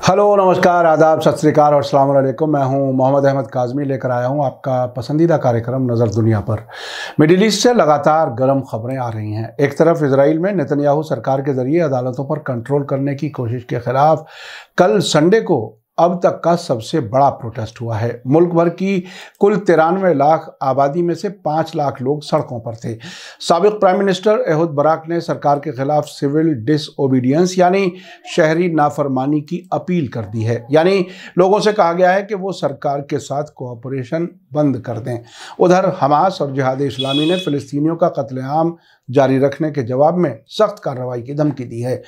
Hello, नमस्कार, आदाब, सत श्री अकाल और अस्सलाम वालेकुम। मैं हूं मोहम्मद अहमद काज़मी, लेकर आया हूं आपका पसंदीदा कार्यक्रम नज़र दुनिया पर। मिडिल ईस्ट से लगातार गर्म खबरें आ रही हैं। एक तरफ इजराइल में नेतन्याहू सरकार के जरिए अदालतों पर कंट्रोल करने की कोशिश के खिलाफ कल संडे को अब तक का सबसे बड़ा प्रोटेस्ट हुआ है। मुल्क भर की कुल 93 लाख आबादी में से 5 लाख लोग सड़कों पर थे। साबिक प्राइम मिनिस्टर एहूद बाराक ने सरकार के खिलाफ सिविल डिसओबीडियंस यानी शहरी नाफरमानी की अपील कर दी है। यानी लोगों से कहा गया है कि वो सरकार के साथ कोऑपरेशन बंद कर दें। उधर हमास और जिहाद-ए इस्लामी ने फिलिस्तीनियों का कत्लेआम जारी रखने के जवाब में सख्त कार्रवाई की धमकी दी है।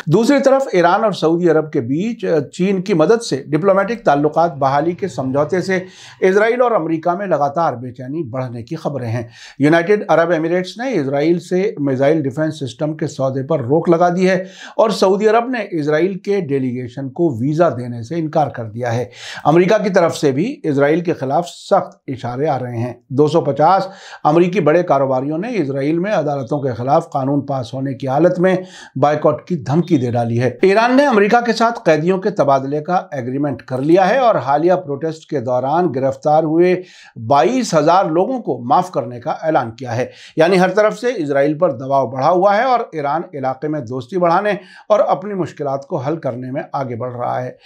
दूसरी तरफ ईरान और सऊदी अरब के बीच चीन की मदद से डिप्लोमेटिक ताल्लुकात बहाली के समझौते से इजराइल और अमेरिका में लगातार बेचैनी बढ़ने की खबरें हैं। यूनाइटेड अरब एमिरेट्स ने इजराइल से मिसाइल डिफेंस सिस्टम के सौदे पर रोक लगा दी है और सऊदी अरब ने इजराइल के डेलीगेशन को वीज़ा देने से इनकार कर दिया है। अमेरिका की तरफ से भी इजराइल के खिलाफ सख्त इशारे आ रहे हैं। 250 अमेरिकी बड़े कारोबारियों ने इजराइल में अदालत के खिलाफ कानून पास होने की हालत में बायकॉट की धमकी दे डाली है। ईरान ने अमेरिका के साथ कैदियों के तबादले का एग्रीमेंट कर लिया है और हालिया प्रोटेस्ट के दौरान गिरफ्तार हुए 22,000 लोगों को माफ करने का ऐलान किया है। यानी हर तरफ से इजराइल पर दबाव बढ़ा हुआ है और ईरान इलाके में दोस्ती बढ़ाने और अपनी मुश्किलात को हल करने में आगे बढ़ रहा है।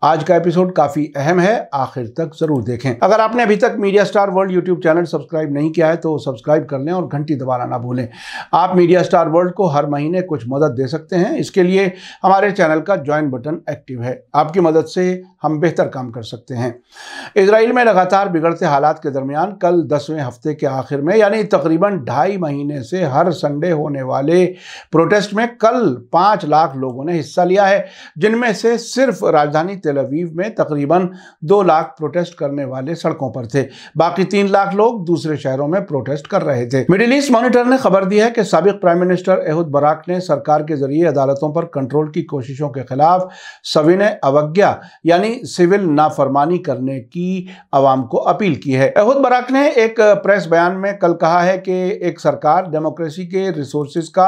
आज का एपिसोड काफी अहम है, आखिर तक जरूर देखें। अगर आपने अभी तक media star world YouTube channel subscribe नहीं किया है तो सब्सक्राइब कर लें और घंटी दबाना ना भूलें। आप मीडिया स्टार वर्ल्ड को हर महीने कुछ मदद दे सकते हैं। इसके लिए हमारे चैनल का ज्वाइन बटन एक्टिव है। आपकी मदद से हम बेहतर काम कर सकते हैं। इजराइल में लगातार बिगड़ते हालात के दरमियान कल 10वें हफ्ते के आखिर में यानी तकरीबन 2.5 महीने से हर संडे होने वाले प्रोटेस्ट में कल 5 लाख लोगों ने हिस्सा लिया है, जिनमें से सिर्फ राजधानी तेल अवीव में तकरीबन 2 लाख प्रोटेस्ट करने वाले सड़कों पर थे। बाकी 3 लाख लोग दूसरे शहरों में प्रोटेस्ट कर रहे थे। मिडिल ईस्ट मॉनिटर ने खबर दी है कि साबिक प्राइम मिनिस्टर एहूद बाराक ने सरकार के जरिए अदालतों पर कंट्रोल की कोशिशों के खिलाफ सविनय अवज्ञा यानी सिविल नाफरमानी करने की अवाम को अपील की है। एहूद बाराक ने एक प्रेस बयान में कल कहा है कि एक सरकार डेमोक्रेसी के रिसोर्सेज का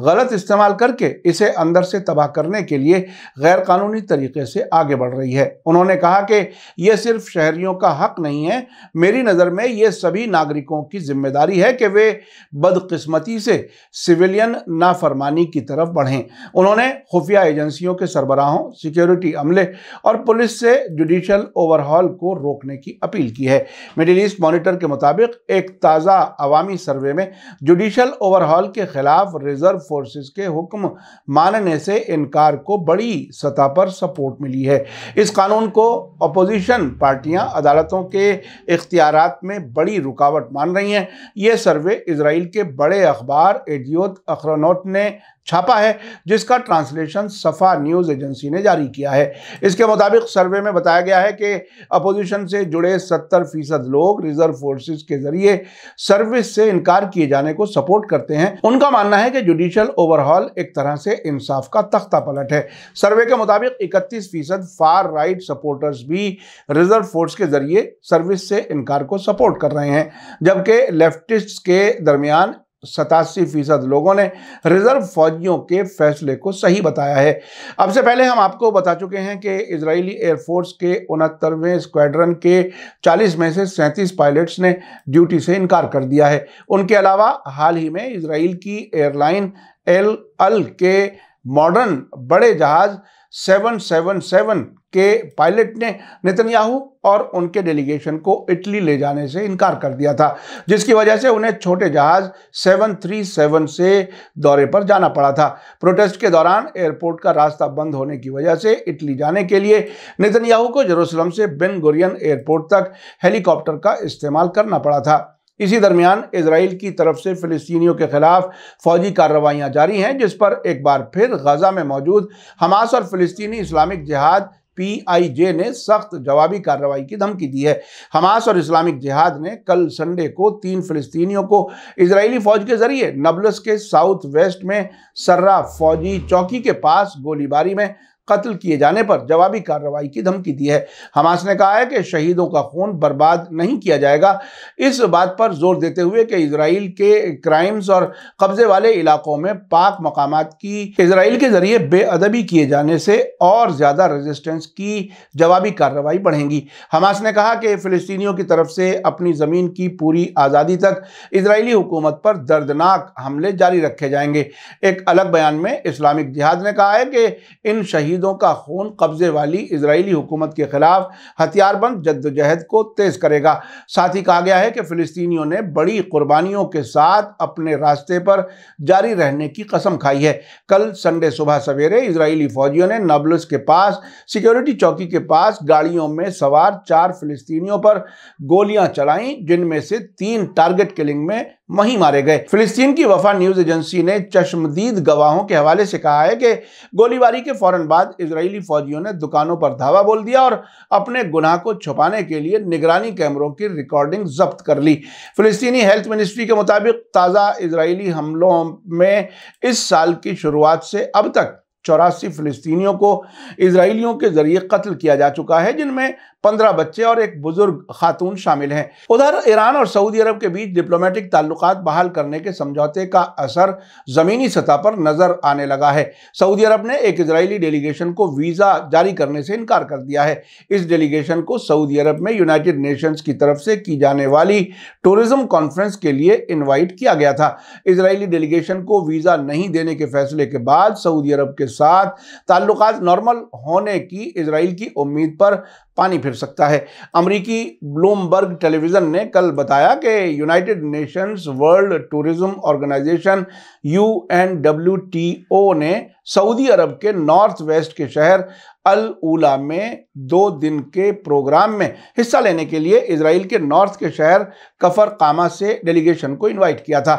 गलत इस्तेमाल करके इसे अंदर से तबाह करने के लिए गैर कानूनी तरीके से आगे बढ़ रही है। उन्होंने कहा कि यह सिर्फ शहरियों का हक नहीं है, मेरी नज़र में यह सभी नागरिकों की जिम्मेदारी है कि वे बदकिस्मती से सिविलियन नाफरमानी की तरफ बढ़ें। उन्होंने खुफिया एजेंसियों के सरबराहों, सिक्योरिटी अमले और पुलिस से जुडिशल ओवरहॉल को रोकने की अपील की है। मिडिल ईस्ट मॉनिटर के मुताबिक एक ताज़ा अवामी सर्वे में जुडिशल ओवरहॉल के खिलाफ रिजर्व फोर्सेस के हुक्म मानने से इनकार को बड़ी सतह पर सपोर्ट मिली है। इस कानून को अपोजिशन पार्टियां अदालतों के इख्तियारात में बड़ी रुकावट मान रही हैं। यह सर्वे इजराइल के बड़े अखबार एडियोत अखरोनोट ने छापा है, जिसका ट्रांसलेशन सफा न्यूज़ एजेंसी ने जारी किया है। इसके मुताबिक सर्वे में बताया गया है कि अपोजिशन से जुड़े 70% लोग रिजर्व फोर्सेस के जरिए सर्विस से इनकार किए जाने को सपोर्ट करते हैं। उनका मानना है कि जुडिशल ओवरहॉल एक तरह से इंसाफ का तख्ता पलट है। सर्वे के मुताबिक 31% फार राइट सपोर्टर्स भी रिजर्व फोर्स के जरिए सर्विस से इनकार को सपोर्ट कर रहे हैं, जबकि लेफ्टिस्ट्स के दरमियान 87% लोगों ने रिजर्व फौजियों के फैसले को सही बताया है। अब से पहले हम आपको बता चुके हैं कि इजरायली एयरफोर्स के 69वें स्क्वाड्रन के 40 में से 37 पायलट्स ने ड्यूटी से इनकार कर दिया है। उनके अलावा हाल ही में इजराइल की एयरलाइन एल अल के मॉडर्न बड़े जहाज 777 के पायलट ने नेतन्याहू और उनके डेलीगेशन को इटली ले जाने से इनकार कर दिया था, जिसकी वजह से उन्हें छोटे जहाज 737 से दौरे पर जाना पड़ा था। प्रोटेस्ट के दौरान एयरपोर्ट का रास्ता बंद होने की वजह से इटली जाने के लिए नेतन्याहू को जेरूसलम से बेन गुरियन एयरपोर्ट तक हेलीकॉप्टर का इस्तेमाल करना पड़ा था। इसी दरमियान इजराइल की तरफ से फिलिस्तीनियों के खिलाफ फौजी कार्रवाइयां जारी हैं, जिस पर एक बार फिर गजा में मौजूद हमास और फिलिस्तीनी इस्लामिक जिहाद PIJ ने सख्त जवाबी कार्रवाई की धमकी दी है। हमास और इस्लामिक जिहाद ने कल संडे को 3 फिलिस्तीनियों को इजरायली फौज के जरिए नबलस के साउथ वेस्ट में सर्रा फौजी चौकी के पास गोलीबारी में कत्ल किए जाने पर जवाबी कार्रवाई की धमकी दी है। हमास ने कहा है कि शहीदों का खून बर्बाद नहीं किया जाएगा, इस बात पर जोर देते हुए कि इजराइल के क्राइम्स और कब्जे वाले इलाकों में पाक मकामात की इजराइल के जरिए बेअदबी किए जाने से और ज्यादा रेजिस्टेंस की जवाबी कार्रवाई बढ़ेगी। हमास ने कहा कि फिलिस्तीनियों की तरफ से अपनी जमीन की पूरी आज़ादी तक इजरायली हुकूमत पर दर्दनाक हमले जारी रखे जाएंगे। एक अलग बयान में इस्लामिक जिहाद ने कहा है कि इन शहीदों का खून कब्जे वाली इजरायली हुकूमत के खिलाफ हथियारबंद जद्दोजहद को तेज करेगा। साथ ही कहा गया है कि फिलिस्तीनियों ने बड़ी कुर्बानियों के साथ अपने रास्ते पर जारी रहने की कसम खाई है। कल संडे सुबह सवेरे इजरायली फौजियों ने नाब्लुस के पास सिक्योरिटी चौकी के पास गाड़ियों में सवार 4 फिलिस्तीनियों पर गोलियां चलाईं, जिनमें से 3 टारगेट किलिंग में वहीं मारे गए। फिलिस्तीन की वफा न्यूज एजेंसी ने चश्मदीद गवाहों के हवाले से कहा है कि गोलीबारी के फौरन बाद इजरायली फौजियों ने दुकानों पर धावा बोल दिया और अपने गुनाह को छुपाने के लिए निगरानी कैमरों की रिकॉर्डिंग जब्त कर ली। फिलिस्तीनी हेल्थ मिनिस्ट्री के मुताबिक ताज़ा इजरायली हमलों में इस साल की शुरुआत से अब तक 84 फिलिस्तीनियों को इजरायलियों के जरिए कत्ल किया जा चुका है, जिनमें 15 बच्चे और एक बुजुर्ग खातून शामिल हैं। उधर ईरान और सऊदी अरब के बीच डिप्लोमेटिक ताल्लुकात बहाल करने के समझौते का असर जमीनी सतह पर नजर आने लगा है। सऊदी अरब ने एक इजरायली डेलीगेशन को वीजा जारी करने से इनकार कर दिया है। इस डेलीगेशन को सऊदी अरब में यूनाइटेड नेशंस की तरफ से की जाने वाली टूरिज्म कॉन्फ्रेंस के लिए इन्वाइट किया गया था। इजरायली डेलीगेशन को वीजा नहीं देने के फैसले के बाद सऊदी अरब के साथ ताल्लुकात नॉर्मल होने की इजराइल की उम्मीद पर पानी फिर सकता है। अमेरिकी ब्लूमबर्ग टेलीविजन ने कल बताया कि United Nations World Tourism Organization UNWTO ने सऊदी अरब के नॉर्थ वेस्ट के शहर अल उला में 2 दिन के प्रोग्राम में हिस्सा लेने के लिए इजराइल के नॉर्थ के शहर कफर कामा से डेलीगेशन को इनवाइट किया था।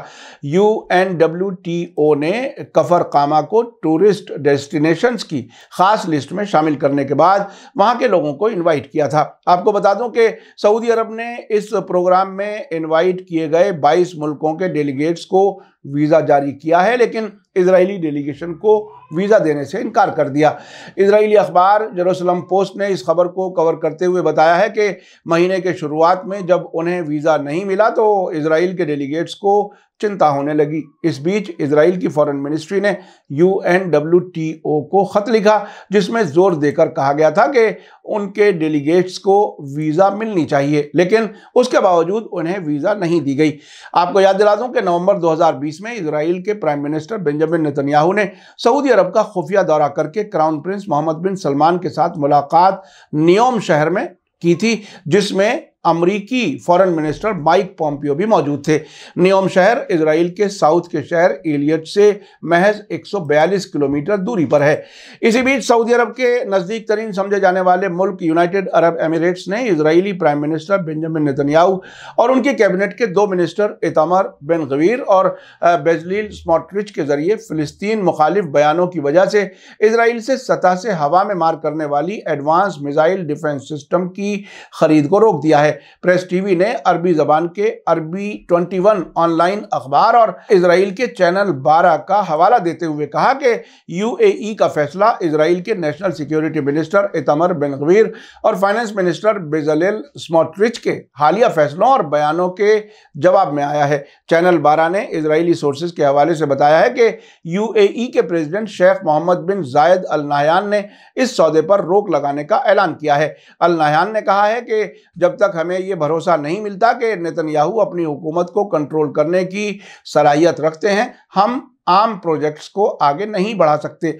UNWTO ने कफर कामा को टूरिस्ट डेस्टिनेशंस की खास लिस्ट में शामिल करने के बाद वहां के लोगों को इनवाइट किया था। आपको बता दूं कि सऊदी अरब ने इस प्रोग्राम में इनवाइट किए गए 22 मुल्कों के डेलीगेट्स को वीज़ा जारी किया है, लेकिन इजरायली डेलीगेशन को वीज़ा देने से इनकार कर दिया। इजरायली अखबार जेरूसलम पोस्ट ने इस खबर को कवर करते हुए बताया है कि महीने के शुरुआत में जब उन्हें वीज़ा नहीं मिला तो इजराइल के डेलीगेट्स को चिंता होने लगी। इस बीच इजराइल की फॉरेन मिनिस्ट्री ने UNWTO को खत लिखा, जिसमें जोर देकर कहा गया था कि उनके डेलीगेट्स को वीज़ा मिलनी चाहिए, लेकिन उसके बावजूद उन्हें वीज़ा नहीं दी गई। आपको याद दिला दूं कि नवंबर 2020 में इजराइल के प्राइम मिनिस्टर बेंजामिन नेतन्याहू ने सऊदी अरब का खुफिया दौरा करके क्राउन प्रिंस मोहम्मद बिन सलमान के साथ मुलाकात नियोम शहर में की थी, जिसमें अमरीकी फॉरेन मिनिस्टर माइक पॉम्पियो भी मौजूद थे। नियोम शहर इजराइल के साउथ के शहर एलियट से महज 142 किलोमीटर दूरी पर है। इसी बीच सऊदी अरब के नज़दीक तरीन समझे जाने वाले मुल्क यूनाइटेड अरब एमिरेट्स ने Israeli prime minister Benjamin Netanyahu और उनके कैबिनेट के 2 मिनिस्टर इतामर बेन गवीर और बेजलील स्मोट्रिच के जरिए फिलिस्तीन मुखालिफ बयानों की वजह से इजराइल से सतह से हवा में मार करने वाली एडवांस मिसाइल डिफेंस सिस्टम की खरीद को रोक दिया है। प्रेस टीवी ने अरबी जबान के अरबी 21 ऑनलाइन अखबार और इजराइल के चैनल 12 का हवाला देते हुए कहा कि UAE का फैसला इजराइल के national security minister Itamar Ben Gvir और फाइनेंस मिनिस्टर बेजलेल स्मोट्रिच के हालिया फैसलों और बयानों के जवाब में आया है। चैनल 12 ने इजरायली सोर्सेज के हवाले से बताया है कि UAE के प्रेसिडेंट शेख मोहम्मद बिन जायद अल नाह्यान ने इस सौदे पर रोक लगाने का ऐलान किया है। अल नाह्यान ने कहा है कि जब तक हमें यह भरोसा नहीं मिलता कि नेतन्याहू अपनी हुकूमत को कंट्रोल करने की सलाहियत रखते हैं, हम आम प्रोजेक्ट्स को आगे नहीं बढ़ा सकते।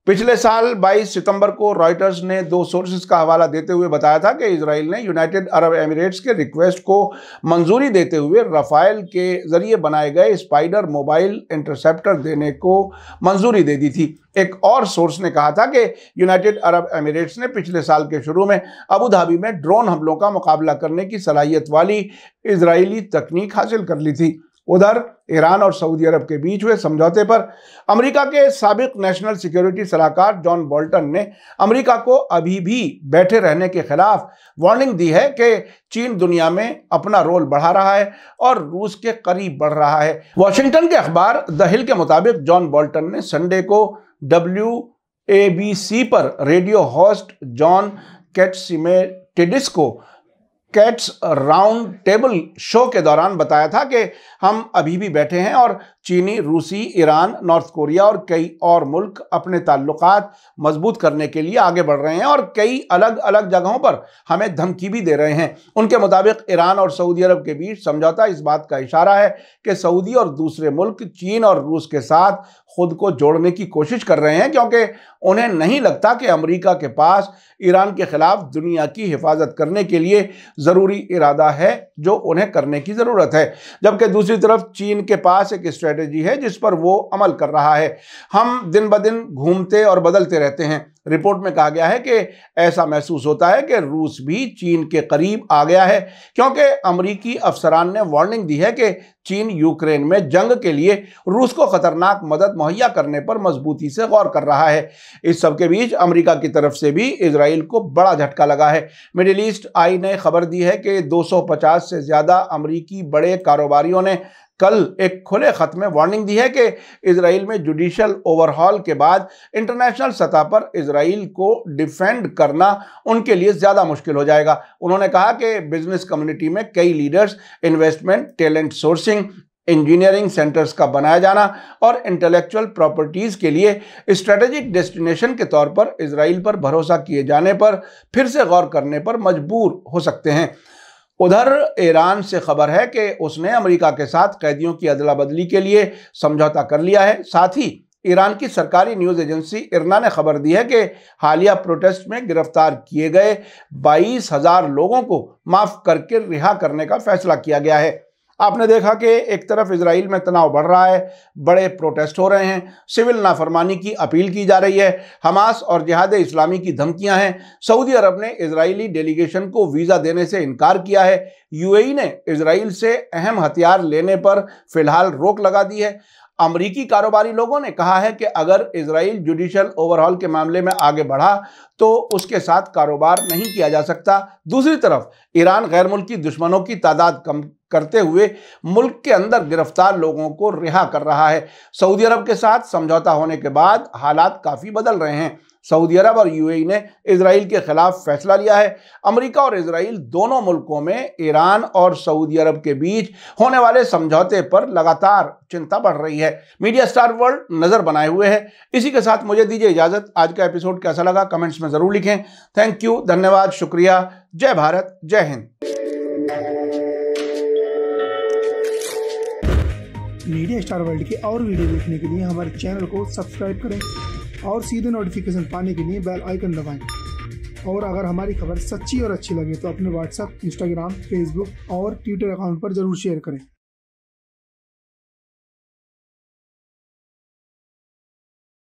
पिछले साल 22 सितंबर को रॉयटर्स ने 2 सोर्सेज का हवाला देते हुए बताया था कि इजराइल ने यूनाइटेड अरब एमिरेट्स के रिक्वेस्ट को मंजूरी देते हुए रफाइल के जरिए बनाए गए स्पाइडर मोबाइल इंटरसेप्टर देने को मंजूरी दे दी थी। एक और सोर्स ने कहा था कि यूनाइटेड अरब एमिरेट्स ने पिछले साल के शुरू में अबू धाबी में ड्रोन हमलों का मुकाबला करने की सलाहियत वाली इजरायली तकनीक हासिल कर ली थी। उधर ईरान और सऊदी अरब के बीच हुए समझौते पर अमेरिका के साबिक नेशनल सिक्योरिटी सलाहकार जॉन बोल्टन ने अमेरिका को अभी भी बैठे रहने के खिलाफ वार्निंग दी है कि चीन दुनिया में अपना रोल बढ़ा रहा है और रूस के करीब बढ़ रहा है। वॉशिंगटन के अखबार द हिल के मुताबिक जॉन बोल्टन ने संडे को ABC पर रेडियो होस्ट जॉन कैट्सिमेटिडिस को कैट्स राउंड टेबल शो के दौरान बताया था कि हम अभी भी बैठे हैं और चीनी, रूसी, ईरान, नॉर्थ कोरिया और कई और मुल्क अपने ताल्लुकात मजबूत करने के लिए आगे बढ़ रहे हैं और कई अलग अलग जगहों पर हमें धमकी भी दे रहे हैं। उनके मुताबिक ईरान और सऊदी अरब के बीच समझौता इस बात का इशारा है कि सऊदी और दूसरे मुल्क चीन और रूस के साथ खुद को जोड़ने की कोशिश कर रहे हैं, क्योंकि उन्हें नहीं लगता कि अमेरिका के पास ईरान के खिलाफ दुनिया की हिफाजत करने के लिए ज़रूरी इरादा है जो उन्हें करने की ज़रूरत है। जबकि दूसरी तरफ चीन के पास एक स्ट्रेटजी है जिस पर वो अमल कर रहा है। हम दिन ब दिन घूमते और बदलते रहते हैं। रिपोर्ट में कहा गया है कि ऐसा महसूस होता है कि रूस भी चीन के करीब आ गया है, क्योंकि अमरीकी अफसरान ने वार्निंग दी है कि चीन यूक्रेन में जंग के लिए रूस को खतरनाक मदद मुहैया करने पर मजबूती से गौर कर रहा है। इस सब के बीच अमेरिका की तरफ से भी इजराइल को बड़ा झटका लगा है। मिडिल ईस्ट आई ने खबर दी है कि 250 से ज़्यादा अमरीकी बड़े कारोबारियों ने कल एक खुले खत में वार्निंग दी है कि इजराइल में जुडिशियल ओवरहॉल के बाद इंटरनेशनल सतह पर इजराइल को डिफेंड करना उनके लिए ज़्यादा मुश्किल हो जाएगा। उन्होंने कहा कि बिजनेस कम्युनिटी में कई leaders investment, talent sourcing, engineering centres का बनाया जाना और इंटेलेक्चुअल प्रॉपर्टीज़ के लिए स्ट्रेटेजिक डेस्टिनेशन के तौर पर इजराइल पर भरोसा किए जाने पर फिर से गौर करने पर मजबूर हो सकते हैं। उधर ईरान से खबर है कि उसने अमेरिका के साथ कैदियों की अदला बदली के लिए समझौता कर लिया है। साथ ही ईरान की सरकारी न्यूज़ एजेंसी इरना ने खबर दी है कि हालिया प्रोटेस्ट में गिरफ्तार किए गए 22,000 लोगों को माफ़ करके रिहा करने का फैसला किया गया है। आपने देखा कि एक तरफ इजराइल में तनाव बढ़ रहा है, बड़े प्रोटेस्ट हो रहे हैं, सिविल नाफरमानी की अपील की जा रही है, हमास और जिहाद इस्लामी की धमकियां हैं, सऊदी अरब ने इजरायली डेलीगेशन को वीज़ा देने से इनकार किया है, यूएई ने इजराइल से अहम हथियार लेने पर फिलहाल रोक लगा दी है। अमरीकी कारोबारी लोगों ने कहा है कि अगर इजराइल जुडिशियल ओवरहॉल के मामले में आगे बढ़ा तो उसके साथ कारोबार नहीं किया जा सकता। दूसरी तरफ ईरान गैर मुल्की दुश्मनों की तादाद कम करते हुए मुल्क के अंदर गिरफ्तार लोगों को रिहा कर रहा है। सऊदी अरब के साथ समझौता होने के बाद हालात काफ़ी बदल रहे हैं। सऊदी अरब और यूएई ने इजराइल के खिलाफ फैसला लिया है। अमेरिका और इजराइल दोनों मुल्कों में ईरान और सऊदी अरब के बीच होने वाले समझौते पर लगातार चिंता बढ़ रही है। मीडिया स्टार वर्ल्ड नज़र बनाए हुए है। इसी के साथ मुझे दीजिए इजाज़त। आज का एपिसोड कैसा लगा कमेंट्स में ज़रूर लिखें। थैंक यू, धन्यवाद, शुक्रिया। जय भारत, जय हिंद। मीडिया स्टार वर्ल्ड के और वीडियो देखने के लिए हमारे चैनल को सब्सक्राइब करें और सीधे नोटिफिकेशन पाने के लिए बेल आइकन दबाएं। और अगर हमारी खबर सच्ची और अच्छी लगे तो अपने व्हाट्सएप, इंस्टाग्राम, फेसबुक और ट्विटर अकाउंट पर जरूर शेयर करें।